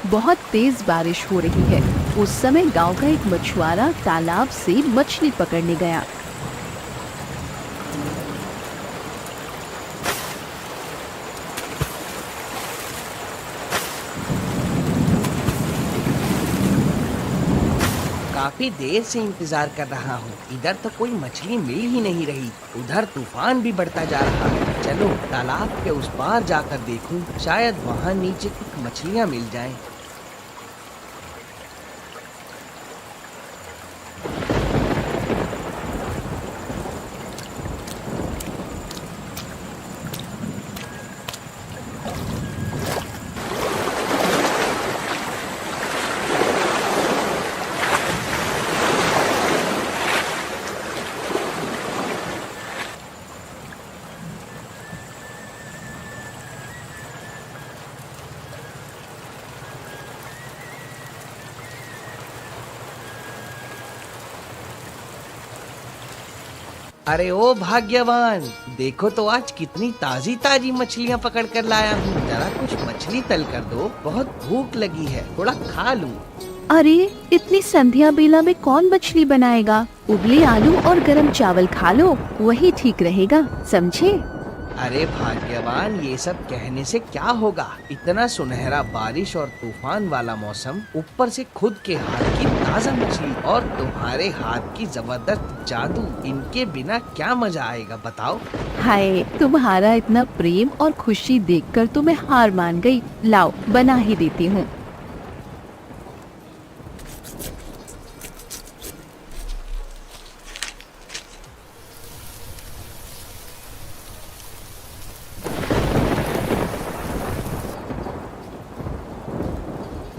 बहुत तेज बारिश हो रही है। उस समय गांव का एक मछुआरा तालाब से मछली पकड़ने गया। काफी देर से इंतजार कर रहा हूँ। इधर तो कोई मछली मिल ही नहीं रही। उधर तूफान भी बढ़ता जा रहा है। चलो तालाब के उस पार जाकर देखूं, शायद वहाँ नीचे कुछ मछलियाँ मिल जाएं। अरे ओ भाग्यवान, देखो तो आज कितनी ताजी ताजी मछलियाँ पकड़ कर लाया हूँ। जरा कुछ मछली तल कर दो, बहुत भूख लगी है, थोड़ा खा लूँ। अरे इतनी संध्या बेला में कौन मछली बनाएगा? उबले आलू और गरम चावल खा लो, वही ठीक रहेगा, समझे? अरे भाग्यवान, ये सब कहने से क्या होगा? इतना सुनहरा बारिश और तूफान वाला मौसम, ऊपर से खुद के हाथ की ताजा मछली और तुम्हारे हाथ की जबरदस्त जादू, इनके बिना क्या मजा आएगा बताओ? हाय, तुम्हारा इतना प्रेम और खुशी देखकर तो मैं हार मान गई। लाओ बना ही देती हूँ।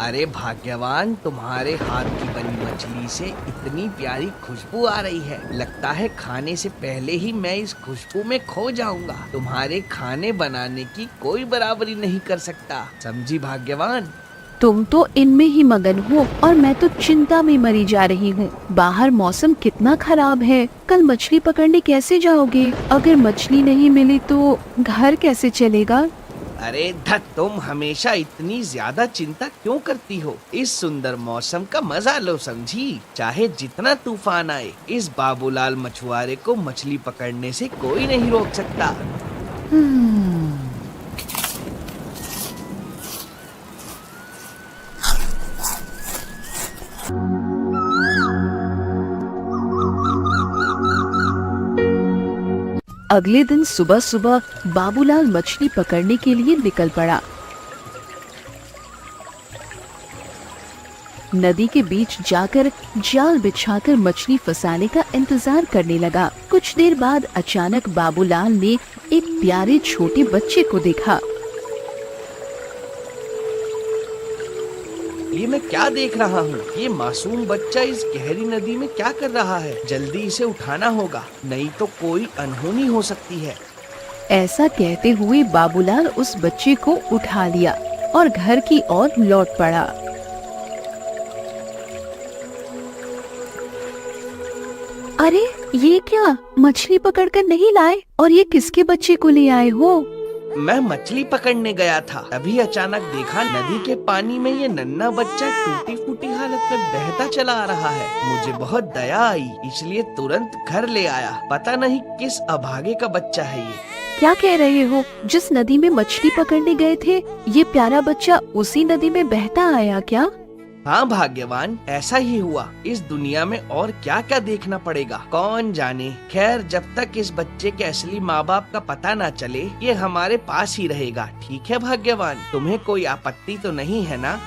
अरे भाग्यवान, तुम्हारे हाथ की बनी मछली से इतनी प्यारी खुशबू आ रही है। लगता है खाने से पहले ही मैं इस खुशबू में खो जाऊंगा। तुम्हारे खाने बनाने की कोई बराबरी नहीं कर सकता, समझी भाग्यवान? तुम तो इनमें ही मगन हो और मैं तो चिंता में मरी जा रही हूँ। बाहर मौसम कितना खराब है, कल मछली पकड़ने कैसे जाओगे? अगर मछली नहीं मिली तो घर कैसे चलेगा? अरे धत, तुम हमेशा इतनी ज्यादा चिंता क्यों करती हो? इस सुंदर मौसम का मजा लो, समझी? चाहे जितना तूफान आए, इस बाबूलाल मछुआरे को मछली पकड़ने से कोई नहीं रोक सकता। अगले दिन सुबह सुबह बाबूलाल मछली पकड़ने के लिए निकल पड़ा। नदी के बीच जाकर जाल बिछाकर मछली फंसाने का इंतजार करने लगा। कुछ देर बाद अचानक बाबूलाल ने एक प्यारे छोटे बच्चे को देखा। ये मैं क्या देख रहा हूँ? ये मासूम बच्चा इस गहरी नदी में क्या कर रहा है? जल्दी इसे उठाना होगा, नहीं तो कोई अनहोनी हो सकती है। ऐसा कहते हुए बाबूलाल उस बच्चे को उठा लिया और घर की ओर लौट पड़ा। अरे ये क्या, मछली पकड़कर नहीं लाए? और ये किसके बच्चे को ले आए हो? मैं मछली पकड़ने गया था, तभी अचानक देखा नदी के पानी में ये नन्हा बच्चा टूटी फूटी हालत में बहता चला आ रहा है। मुझे बहुत दया आई, इसलिए तुरंत घर ले आया। पता नहीं किस अभागे का बच्चा है ये। क्या कह रहे हो? जिस नदी में मछली पकड़ने गए थे, ये प्यारा बच्चा उसी नदी में बहता आया क्या? हाँ भाग्यवान, ऐसा ही हुआ। इस दुनिया में और क्या क्या देखना पड़ेगा, कौन जाने। खैर, जब तक इस बच्चे के असली माँ बाप का पता न चले, ये हमारे पास ही रहेगा। ठीक है भाग्यवान, तुम्हें कोई आपत्ति तो नहीं है ना?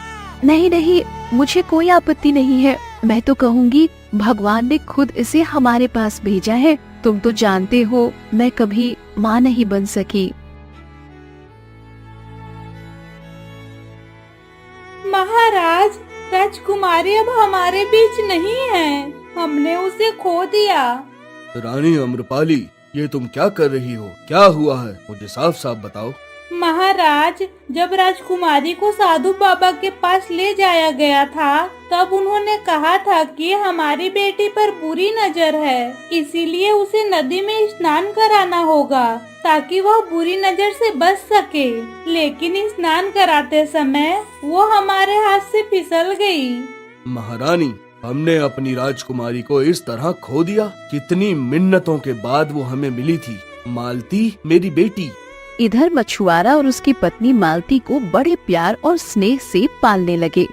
नहीं नहीं, मुझे कोई आपत्ति नहीं है। मैं तो कहूँगी भगवान ने खुद इसे हमारे पास भेजा है। तुम तो जानते हो मैं कभी माँ नहीं बन सकी। महाराज, राजकुमारी अब हमारे बीच नहीं है, हमने उसे खो दिया। रानी अम्रपाली, ये तुम क्या कर रही हो? क्या हुआ है? मुझे साफ साफ बताओ। महाराज, जब राजकुमारी को साधु बाबा के पास ले जाया गया था, तब उन्होंने कहा था कि हमारी बेटी पर बुरी नजर है, इसीलिए उसे नदी में स्नान कराना होगा ताकि वह बुरी नजर से बच सके। लेकिन स्नान कराते समय वो हमारे हाथ से फिसल गई। महारानी, हमने अपनी राजकुमारी को इस तरह खो दिया। कितनी मिन्नतों के बाद वो हमें मिली थी। मालती, मेरी बेटी। इधर मछुआरा और उसकी पत्नी मालती को बड़े प्यार और स्नेह से पालने लगे।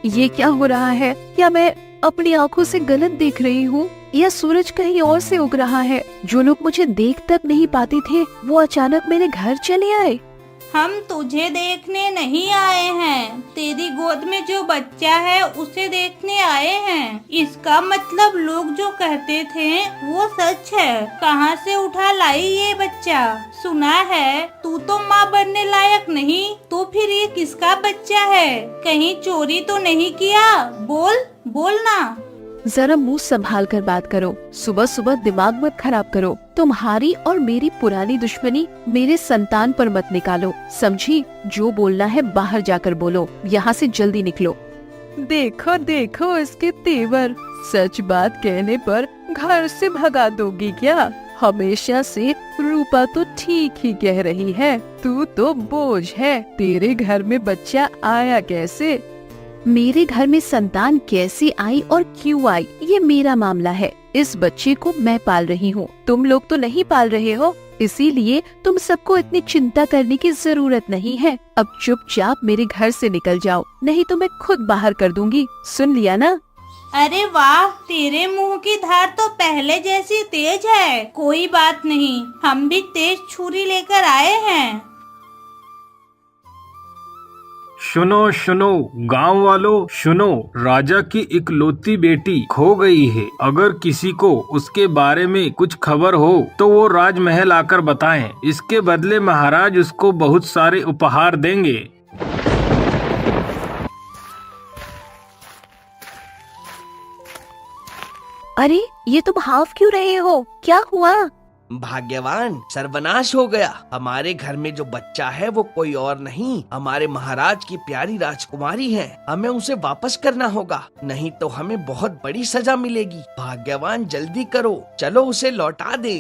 ये क्या हो रहा है? क्या मैं अपनी आंखों से गलत देख रही हूँ या सूरज कहीं और से उग रहा है? जो लोग मुझे देख तक नहीं पाते थे वो अचानक मेरे घर चले आए। हम तुझे देखने नहीं आए हैं, तेरी गोद में जो बच्चा है उसे देखने आए हैं। इसका मतलब लोग जो कहते थे वो सच है। कहाँ से उठा लाई ये बच्चा? सुना है तू तो माँ बनने लायक नहीं, तो फिर ये किसका बच्चा है? कहीं चोरी तो नहीं किया? बोल बोल ना। जरा मुंह संभाल कर बात करो। सुबह सुबह दिमाग मत खराब करो। तुम्हारी और मेरी पुरानी दुश्मनी मेरे संतान पर मत निकालो, समझी? जो बोलना है बाहर जाकर बोलो। यहाँ से जल्दी निकलो। देखो देखो इसके तेवर। सच बात कहने पर घर से भगा दोगी क्या? हमेशा से रूपा तो ठीक ही कह रही है, तू तो बोझ है। तेरे घर में बच्चा आया कैसे? मेरे घर में संतान कैसे आई और क्यों आई ये मेरा मामला है। इस बच्चे को मैं पाल रही हूँ, तुम लोग तो नहीं पाल रहे हो, इसीलिए तुम सबको इतनी चिंता करने की जरूरत नहीं है। अब चुपचाप मेरे घर से निकल जाओ, नहीं तो मैं खुद बाहर कर दूंगी। सुन लिया ना? अरे वाह, तेरे मुंह की धार तो पहले जैसी तेज है। कोई बात नहीं, हम भी तेज छुरी लेकर आए हैं। सुनो सुनो गांव वालों, सुनो, राजा की इकलौती बेटी खो गई है। अगर किसी को उसके बारे में कुछ खबर हो तो वो राजमहल आकर बताएं। इसके बदले महाराज उसको बहुत सारे उपहार देंगे। अरे ये तुम हाफ क्यों रहे हो? क्या हुआ? भाग्यवान, सर्वनाश हो गया। हमारे घर में जो बच्चा है वो कोई और नहीं, हमारे महाराज की प्यारी राजकुमारी है। हमें उसे वापस करना होगा, नहीं तो हमें बहुत बड़ी सजा मिलेगी। भाग्यवान, जल्दी करो, चलो उसे लौटा दे।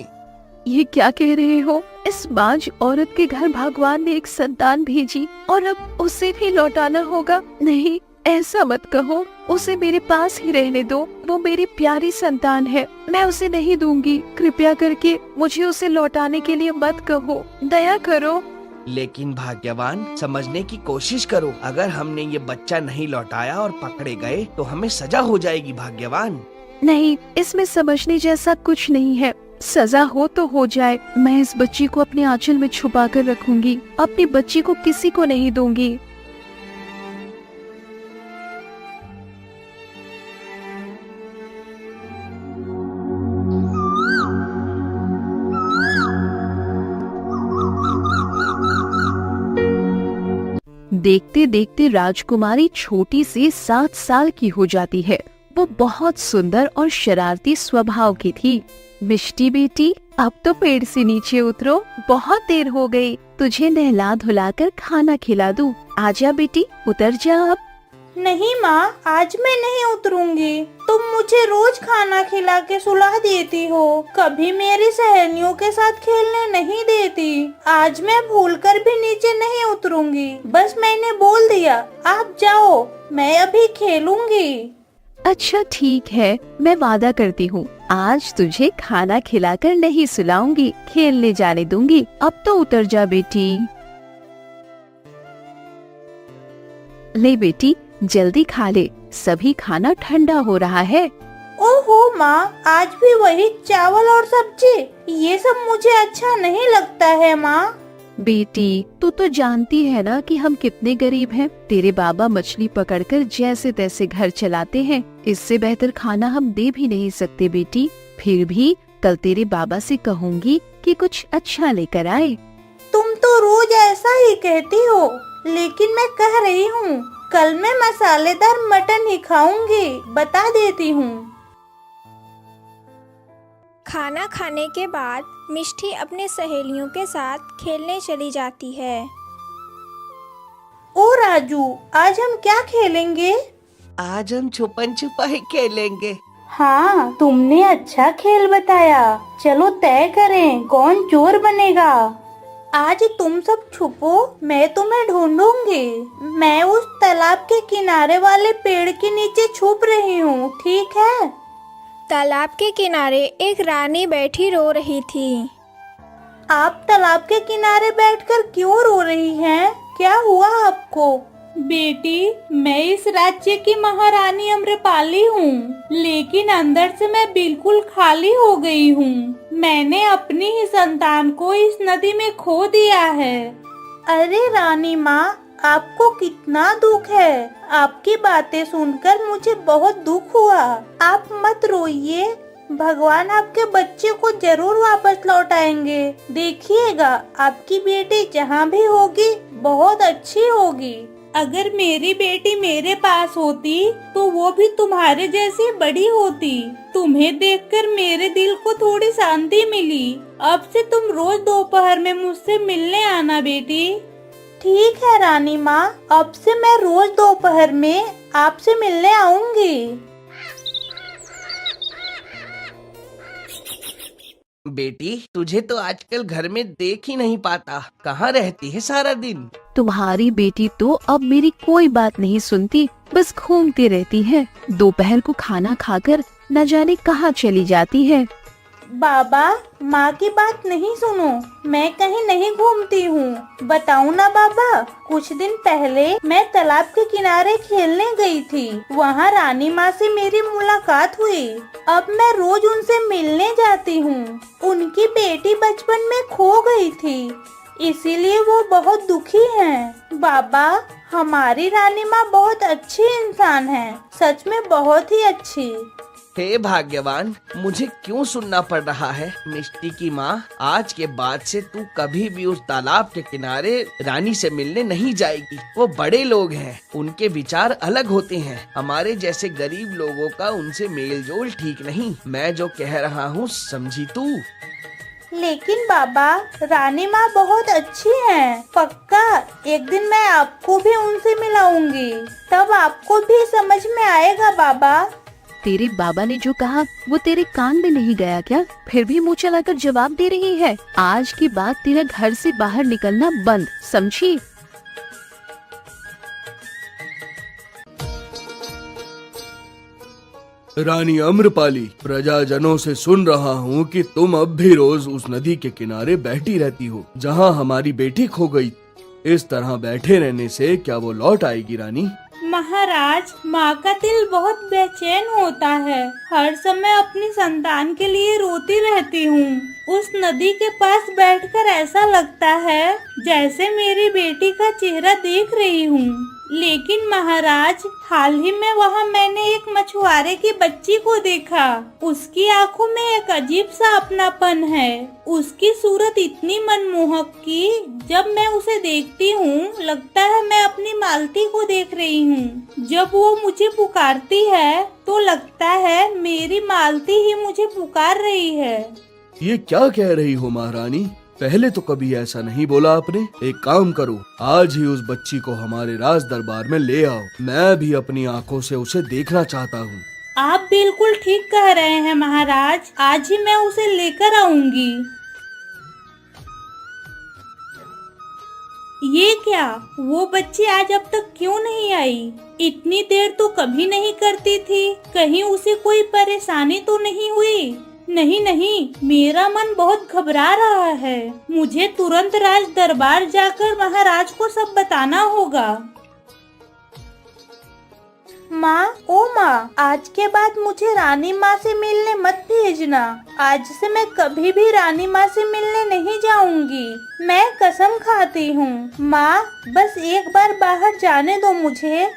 ये क्या कह रहे हो? इस बांझ औरत के घर भगवान ने एक संतान भेजी और अब उसे भी लौटाना होगा? नहीं, ऐसा मत कहो। उसे मेरे पास ही रहने दो। वो मेरी प्यारी संतान है, मैं उसे नहीं दूंगी। कृपया करके मुझे उसे लौटाने के लिए मत कहो, दया करो। लेकिन भाग्यवान, समझने की कोशिश करो। अगर हमने ये बच्चा नहीं लौटाया और पकड़े गए तो हमें सजा हो जाएगी। भाग्यवान, नहीं, इसमें समझने जैसा कुछ नहीं है। सजा हो तो हो जाए, मैं इस बच्ची को अपने आंचल में छुपा कर रखूंगी। अपनी बच्ची को किसी को नहीं दूंगी। देखते देखते राजकुमारी छोटी से 7 साल की हो जाती है। वो बहुत सुंदर और शरारती स्वभाव की थी। मिष्टी बेटी, अब तो पेड़ से नीचे उतरो, बहुत देर हो गई। तुझे नहला धुलाकर खाना खिला दूं। आजा बेटी, उतर जा अब। नहीं माँ, आज मैं नहीं उतरूंगी। तुम मुझे रोज खाना खिला के सुला देती हो, कभी मेरी सहेलियों के साथ खेलने नहीं देती। आज मैं भूलकर भी नीचे नहीं उतरूंगी। बस मैंने बोल दिया, आप जाओ, मैं अभी खेलूंगी। अच्छा ठीक है, मैं वादा करती हूँ, आज तुझे खाना खिलाकर नहीं सुलाऊंगी, खेलने जाने दूंगी। अब तो उतर जा बेटी। ले बेटी, जल्दी खा ले, सभी खाना ठंडा हो रहा है। ओहो माँ, आज भी वही चावल और सब्जी। ये सब मुझे अच्छा नहीं लगता है माँ। बेटी, तू तो जानती है ना कि हम कितने गरीब हैं। तेरे बाबा मछली पकड़कर जैसे तैसे घर चलाते हैं। इससे बेहतर खाना हम दे भी नहीं सकते बेटी। फिर भी कल तेरे बाबा से कहूँगी कि कुछ अच्छा लेकर आए। तुम तो रोज ऐसा ही कहती हो, लेकिन मैं कह रही हूँ कल मैं मसालेदार मटन ही खाऊंगी, बता देती हूँ। खाना खाने के बाद मिष्टी अपने सहेलियों के साथ खेलने चली जाती है। ओ राजू, आज हम क्या खेलेंगे? आज हम छुपन छुपाई खेलेंगे। हाँ, तुमने अच्छा खेल बताया। चलो तय करें कौन चोर बनेगा। आज तुम सब छुपो, मैं तुम्हें ढूंढूंगी। मैं उस तालाब के किनारे वाले पेड़ के नीचे छुप रही हूँ, ठीक है? तालाब के किनारे एक रानी बैठी रो रही थी। आप तालाब के किनारे बैठकर क्यों रो रही हैं? क्या हुआ आपको? बेटी, मैं इस राज्य की महारानी अम्रपाली हूँ, लेकिन अंदर से मैं बिल्कुल खाली हो गई हूँ। मैंने अपनी ही संतान को इस नदी में खो दिया है। अरे रानी माँ, आपको कितना दुख है। आपकी बातें सुनकर मुझे बहुत दुख हुआ। आप मत रोइए, भगवान आपके बच्चे को जरूर वापस लौटाएंगे। देखिएगा, आपकी बेटी जहाँ भी होगी बहुत अच्छी होगी। अगर मेरी बेटी मेरे पास होती तो वो भी तुम्हारे जैसी बड़ी होती। तुम्हें देखकर मेरे दिल को थोड़ी शांति मिली। अब से तुम रोज दोपहर में मुझसे मिलने आना बेटी। ठीक है रानी माँ, अब से मैं रोज दोपहर में आपसे मिलने आऊंगी। बेटी, तुझे तो आजकल घर में देख ही नहीं पाता। कहाँ रहती है सारा दिन? तुम्हारी बेटी तो अब मेरी कोई बात नहीं सुनती, बस घूमती रहती है। दोपहर को खाना खाकर न जाने कहाँ चली जाती है। बाबा, माँ की बात नहीं सुनो, मैं कहीं नहीं घूमती हूँ। बताऊँ ना बाबा, कुछ दिन पहले मैं तालाब के किनारे खेलने गई थी। वहाँ रानी माँ से मेरी मुलाकात हुई। अब मैं रोज उनसे मिलने जाती हूँ। उनकी बेटी बचपन में खो गई थी, इसीलिए वो बहुत दुखी हैं। बाबा, हमारी रानी माँ बहुत अच्छी इंसान है, सच में बहुत ही अच्छी। हे भाग्यवान, मुझे क्यों सुनना पड़ रहा है? मिष्टी की माँ, आज के बाद से तू कभी भी उस तालाब के किनारे रानी से मिलने नहीं जाएगी। वो बड़े लोग हैं, उनके विचार अलग होते हैं। हमारे जैसे गरीब लोगों का उनसे मेल जोल ठीक नहीं। मैं जो कह रहा हूँ समझी तू? लेकिन बाबा, रानी माँ बहुत अच्छी हैं। पक्का एक दिन मैं आपको भी उनसे मिलाऊंगी, तब आपको भी समझ में आएगा बाबा। तेरे बाबा ने जो कहा वो तेरे कान में नहीं गया क्या? फिर भी मुँह चलाकर जवाब दे रही है। आज के बाद तेरा घर से बाहर निकलना बंद, समझी? रानी अम्रपाली, प्रजाजनों से सुन रहा हूँ कि तुम अब भी रोज उस नदी के किनारे बैठी रहती हो जहाँ हमारी बेटी खो गई। इस तरह बैठे रहने से क्या वो लौट आएगी रानी? महाराज, माँ का दिल बहुत बेचैन होता है। हर समय अपनी संतान के लिए रोती रहती हूँ। उस नदी के पास बैठकर ऐसा लगता है जैसे मेरी बेटी का चेहरा देख रही हूँ। लेकिन महाराज, हाल ही में वहाँ मैंने एक मछुआरे की बच्ची को देखा। उसकी आंखों में एक अजीब सा अपनापन है। उसकी सूरत इतनी मनमोहक कि जब मैं उसे देखती हूँ लगता है मैं अपनी मालती को देख रही हूँ। जब वो मुझे पुकारती है तो लगता है मेरी मालती ही मुझे पुकार रही है। ये क्या कह रही हो महारानी? पहले तो कभी ऐसा नहीं बोला आपने। एक काम करो, आज ही उस बच्ची को हमारे राज दरबार में ले आओ। मैं भी अपनी आंखों से उसे देखना चाहता हूँ। आप बिल्कुल ठीक कह रहे हैं महाराज, आज ही मैं उसे लेकर आऊंगी। ये क्या, वो बच्ची आज अब तक क्यों नहीं आई? इतनी देर तो कभी नहीं करती थी। कहीं उसे कोई परेशानी तो नहीं हुई? नहीं नहीं, मेरा मन बहुत घबरा रहा है। मुझे तुरंत राज दरबार जाकर महाराज को सब बताना होगा। माँ, ओ माँ, आज के बाद मुझे रानी माँ से मिलने मत भेजना। आज से मैं कभी भी रानी माँ से मिलने नहीं जाऊंगी। मैं कसम खाती हूँ। माँ, बस एक बार बाहर जाने दो मुझे।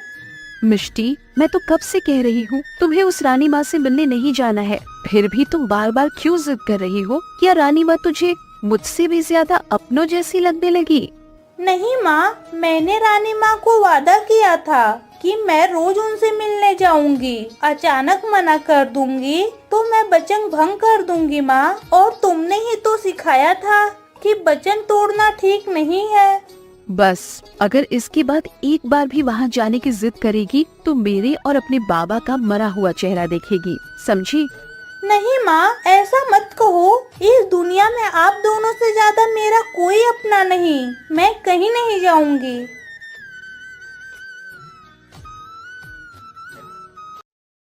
मिष्टी, मैं तो कब से कह रही हूँ तुम्हें उस रानी माँ से मिलने नहीं जाना है, फिर भी तुम बार बार क्यों जिद कर रही हो? क्या रानी माँ तुझे मुझसे भी ज्यादा अपनों जैसी लगने लगी। नहीं माँ, मैंने रानी माँ को वादा किया था कि मैं रोज उनसे मिलने जाऊंगी। अचानक मना कर दूंगी तो मैं वचन भंग कर दूंगी माँ। और तुमने ही तो सिखाया था कि वचन तोड़ना ठीक नहीं है। बस अगर इसके बाद एक बार भी वहाँ जाने की जिद करेगी तो मेरे और अपने बाबा का मरा हुआ चेहरा देखेगी, समझी? नहीं माँ, ऐसा मत कहो। इस दुनिया में आप दोनों से ज्यादा मेरा कोई अपना नहीं। मैं कहीं नहीं जाऊंगी।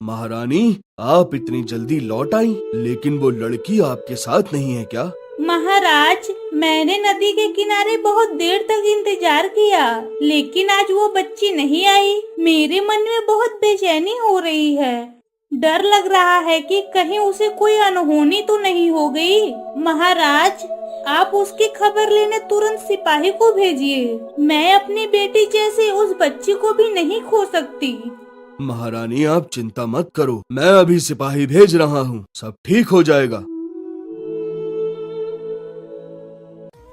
महारानी, आप इतनी जल्दी लौट आई, लेकिन वो लड़की आपके साथ नहीं है क्या? महाराज, मैंने नदी के किनारे बहुत देर तक इंतजार किया, लेकिन आज वो बच्ची नहीं आई। मेरे मन में बहुत बेचैनी हो रही है। डर लग रहा है कि कहीं उसे कोई अनहोनी तो नहीं हो गई। महाराज, आप उसकी खबर लेने तुरंत सिपाही को भेजिए। मैं अपनी बेटी जैसी उस बच्ची को भी नहीं खो सकती। महारानी, आप चिंता मत करो, मैं अभी सिपाही भेज रहा हूँ, सब ठीक हो जाएगा।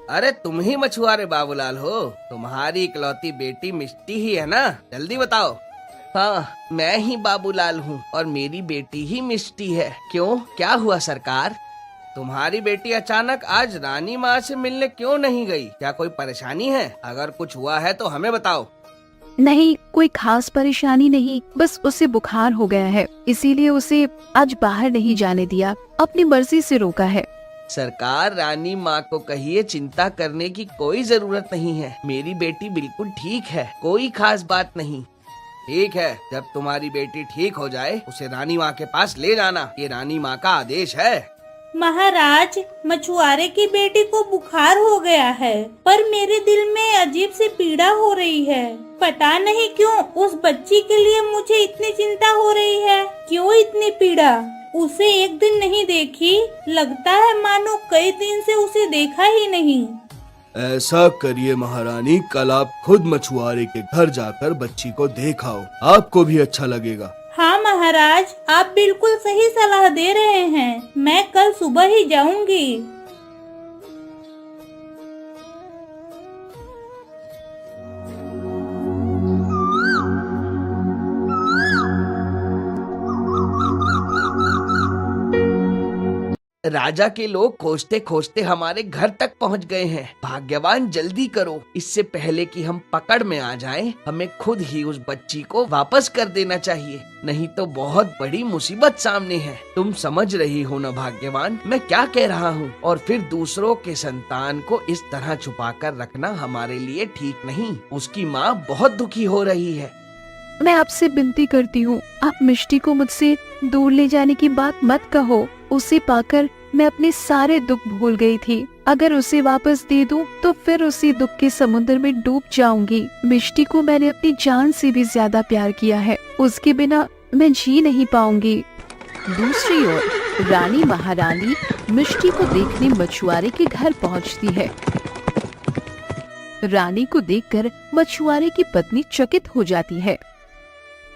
अरे तुम ही मछुआरे बाबूलाल हो? तुम्हारी इकलौती बेटी मिष्टी ही है ना? जल्दी बताओ। हाँ, मैं ही बाबूलाल हूँ और मेरी बेटी ही मिष्टी है। क्यों, क्या हुआ सरकार? तुम्हारी बेटी अचानक आज रानी माँ से मिलने क्यों नहीं गई? क्या कोई परेशानी है? अगर कुछ हुआ है तो हमें बताओ। नहीं, कोई खास परेशानी नहीं, बस उसे बुखार हो गया है, इसीलिए उसे आज बाहर नहीं जाने दिया, अपनी मर्जी से रोका है। सरकार, रानी माँ को कहिए चिंता करने की कोई जरूरत नहीं है। मेरी बेटी बिल्कुल ठीक है, कोई खास बात नहीं। ठीक है, जब तुम्हारी बेटी ठीक हो जाए उसे रानी माँ के पास ले जाना, ये रानी माँ का आदेश है। महाराज, मछुआरे की बेटी को बुखार हो गया है, पर मेरे दिल में अजीब सी पीड़ा हो रही है। पता नहीं क्यों उस बच्ची के लिए मुझे इतनी चिंता हो रही है। क्यों इतनी पीड़ा? उसे एक दिन नहीं देखी, लगता है मानो कई दिन से उसे देखा ही नहीं। ऐसा करिए महारानी, कल आप खुद मछुआरे के घर जाकर बच्ची को देख आओ, आपको भी अच्छा लगेगा। हाँ महाराज, आप बिल्कुल सही सलाह दे रहे हैं। मैं कल सुबह ही जाऊंगी। राजा के लोग खोजते खोजते हमारे घर तक पहुंच गए हैं। भाग्यवान, जल्दी करो, इससे पहले कि हम पकड़ में आ जाएं, हमें खुद ही उस बच्ची को वापस कर देना चाहिए, नहीं तो बहुत बड़ी मुसीबत सामने है। तुम समझ रही हो ना भाग्यवान, मैं क्या कह रहा हूँ? और फिर दूसरों के संतान को इस तरह छुपा कर रखना हमारे लिए ठीक नहीं। उसकी माँ बहुत दुखी हो रही है। मैं आपसे विनती करती हूँ, आप मिष्टी को मुझसे दूर ले जाने की बात मत कहो। उसे पाकर मैं अपने सारे दुख भूल गई थी। अगर उसे वापस दे दूं तो फिर उसी दुख के समुद्र में डूब जाऊंगी। मिष्टी को मैंने अपनी जान से भी ज्यादा प्यार किया है, उसके बिना मैं जी नहीं पाऊंगी। दूसरी ओर रानी महारानी मिष्टी को देखने मछुआरे के घर पहुंचती है। रानी को देखकर मछुआरे की पत्नी चकित हो जाती है।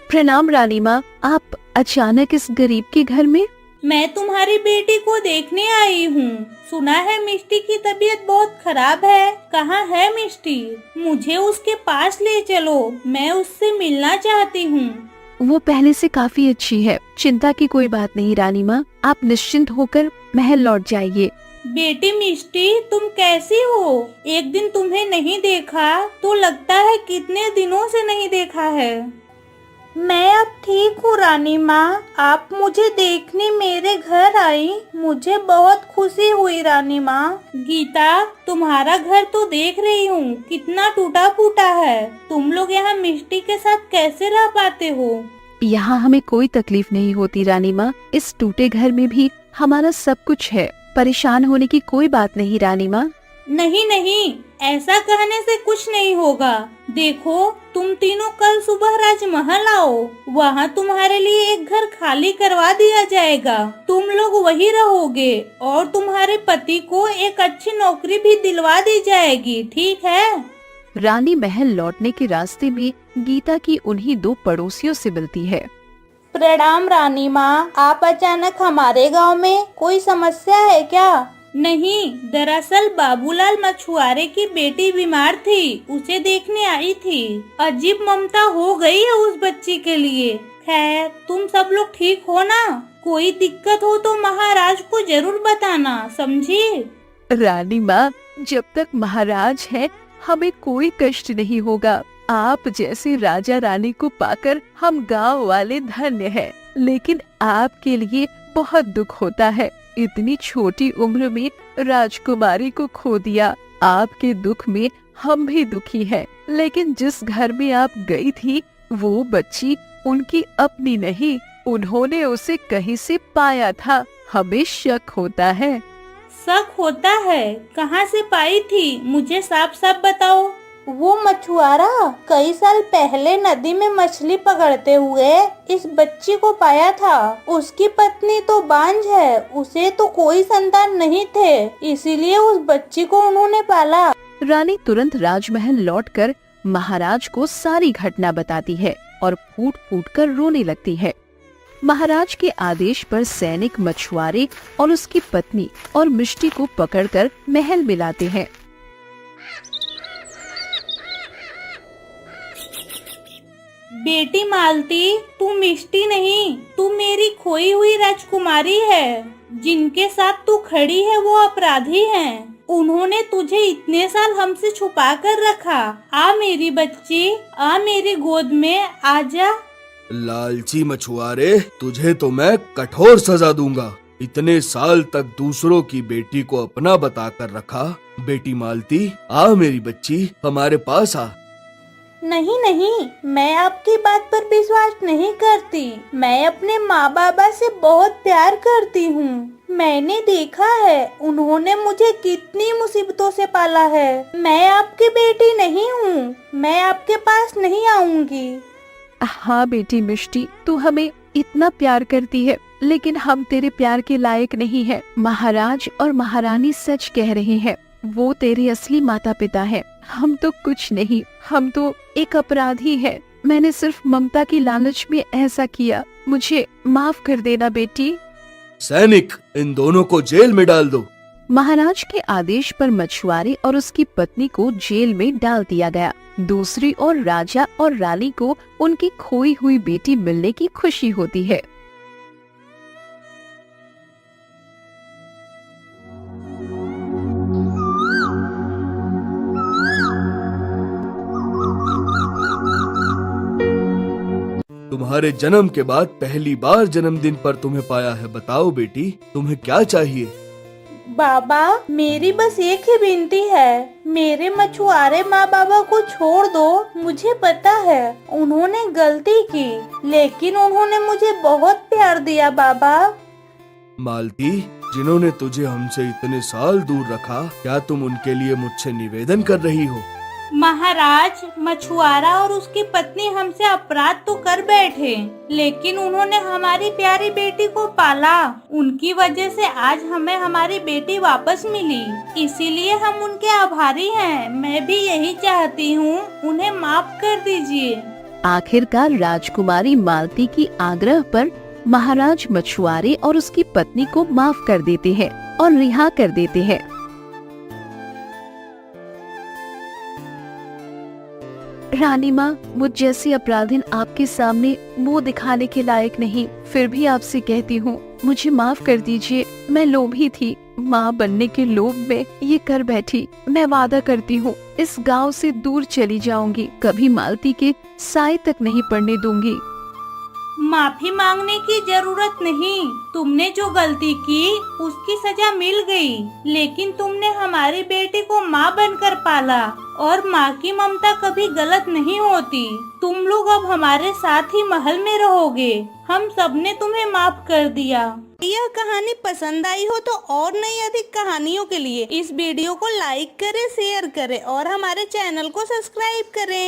प्रणाम रानी माँ, आप अचानक इस गरीब के घर में? मैं तुम्हारी बेटी को देखने आई हूँ। सुना है मिष्टी की तबीयत बहुत खराब है। कहाँ है मिष्टी? मुझे उसके पास ले चलो, मैं उससे मिलना चाहती हूँ। वो पहले से काफी अच्छी है, चिंता की कोई बात नहीं रानी माँ, आप निश्चिंत होकर महल लौट जाइए। बेटी मिष्टी, तुम कैसी हो? एक दिन तुम्हें नहीं देखा तो लगता है कितने दिनों से नहीं देखा है। मैं अब ठीक हूँ रानी माँ, आप मुझे देखने मेरे घर आई, मुझे बहुत खुशी हुई रानी माँ। गीता, तुम्हारा घर तो देख रही हूँ कितना टूटा फूटा है। तुम लोग यहाँ मिष्टी के साथ कैसे रह पाते हो? यहाँ हमें कोई तकलीफ नहीं होती रानी माँ, इस टूटे घर में भी हमारा सब कुछ है, परेशान होने की कोई बात नहीं रानी माँ। नहीं नहीं, ऐसा कहने से कुछ नहीं होगा। देखो, तुम तीनों कल सुबह राजमहल आओ, वहाँ तुम्हारे लिए एक घर खाली करवा दिया जाएगा। तुम लोग वही रहोगे और तुम्हारे पति को एक अच्छी नौकरी भी दिलवा दी जाएगी, ठीक है? रानी महल लौटने के रास्ते में गीता की उन्हीं दो पड़ोसियों से मिलती है। प्रणाम रानी माँ, आप अचानक हमारे गांव में, कोई समस्या है क्या? नहीं, दरअसल बाबूलाल मछुआरे की बेटी बीमार थी, उसे देखने आई थी। अजीब ममता हो गई है उस बच्ची के लिए। खैर, तुम सब लोग ठीक हो ना? कोई दिक्कत हो तो महाराज को जरूर बताना, समझी? रानी माँ, जब तक महाराज है हमें कोई कष्ट नहीं होगा। आप जैसे राजा रानी को पाकर हम गांव वाले धन्य हैं। लेकिन आपके लिए बहुत दुख होता है, इतनी छोटी उम्र में राजकुमारी को खो दिया। आपके दुख में हम भी दुखी हैं। लेकिन जिस घर में आप गई थी वो बच्ची उनकी अपनी नहीं, उन्होंने उसे कहीं से पाया था। हमें शक होता है। शक होता है? कहाँ से पाई थी? मुझे साफ साफ बताओ। वो मछुआरा कई साल पहले नदी में मछली पकड़ते हुए इस बच्ची को पाया था। उसकी पत्नी तो बांझ है, उसे तो कोई संतान नहीं थे, इसीलिए उस बच्ची को उन्होंने पाला। रानी तुरंत राजमहल लौटकर महाराज को सारी घटना बताती है और फूट फूट कर रोने लगती है। महाराज के आदेश पर सैनिक मछुआरे और उसकी पत्नी और मिष्टी को पकड़कर महल में लाते हैं। बेटी मालती, तू मिष्टी नहीं, तू मेरी खोई हुई राजकुमारी है। जिनके साथ तू खड़ी है वो अपराधी हैं। उन्होंने तुझे इतने साल हमसे छुपा कर रखा। आ मेरी बच्ची, आ मेरी गोद में, आजा। लालची मछुआरे, तुझे तो मैं कठोर सजा दूंगा। इतने साल तक दूसरों की बेटी को अपना बताकर रखा। बेटी मालती, आ मेरी बच्ची, हमारे पास आ। नहीं नहीं, मैं आपकी बात पर विश्वास नहीं करती। मैं अपने माँ बाबा से बहुत प्यार करती हूँ। मैंने देखा है उन्होंने मुझे कितनी मुसीबतों से पाला है। मैं आपकी बेटी नहीं हूँ, मैं आपके पास नहीं आऊंगी। हाँ बेटी मिष्टी, तू हमें इतना प्यार करती है, लेकिन हम तेरे प्यार के लायक नहीं है। महाराज और महारानी सच कह रहे हैं, वो तेरे असली माता पिता हैं। हम तो कुछ नहीं, हम तो एक अपराधी है। मैंने सिर्फ ममता की लालच में ऐसा किया, मुझे माफ कर देना बेटी। सैनिक, इन दोनों को जेल में डाल दो। महाराज के आदेश पर मछुआरे और उसकी पत्नी को जेल में डाल दिया गया। दूसरी ओर राजा और रानी को उनकी खोई हुई बेटी मिलने की खुशी होती है। तुम्हारे जन्म के बाद पहली बार जन्मदिन पर तुम्हें पाया है। बताओ बेटी, तुम्हें क्या चाहिए? बाबा, मेरी बस एक ही विनती है, मेरे मछुआरे माँ बाबा को छोड़ दो। मुझे पता है उन्होंने गलती की, लेकिन उन्होंने मुझे बहुत प्यार दिया बाबा। मालती, जिन्होंने तुझे हमसे इतने साल दूर रखा, क्या तुम उनके लिए मुझसे निवेदन कर रही हो? महाराज, मछुआरा और उसकी पत्नी हमसे अपराध तो कर बैठे, लेकिन उन्होंने हमारी प्यारी बेटी को पाला। उनकी वजह से आज हमें हमारी बेटी वापस मिली, इसीलिए हम उनके आभारी हैं। मैं भी यही चाहती हूँ, उन्हें माफ कर दीजिए। आखिरकार राजकुमारी मालती की आग्रह पर महाराज मछुआरे और उसकी पत्नी को माफ कर देते हैं और रिहा कर देते हैं। रानी माँ, मुझ जैसी अपराधिन आपके सामने मुंह दिखाने के लायक नहीं, फिर भी आपसे कहती हूँ, मुझे माफ कर दीजिए। मैं लोभी थी, माँ बनने के लोभ में ये कर बैठी। मैं वादा करती हूँ इस गांव से दूर चली जाऊंगी, कभी मालती के साए तक नहीं पड़ने दूंगी। माफी मांगने की जरूरत नहीं, तुमने जो गलती की उसकी सजा मिल गई, लेकिन तुमने हमारी बेटी को माँ बनकर पाला और माँ की ममता कभी गलत नहीं होती। तुम लोग अब हमारे साथ ही महल में रहोगे। हम सबने तुम्हें माफ कर दिया। यह कहानी पसंद आई हो तो और नई अधिक कहानियों के लिए इस वीडियो को लाइक करें, शेयर करें और हमारे चैनल को सब्सक्राइब करें।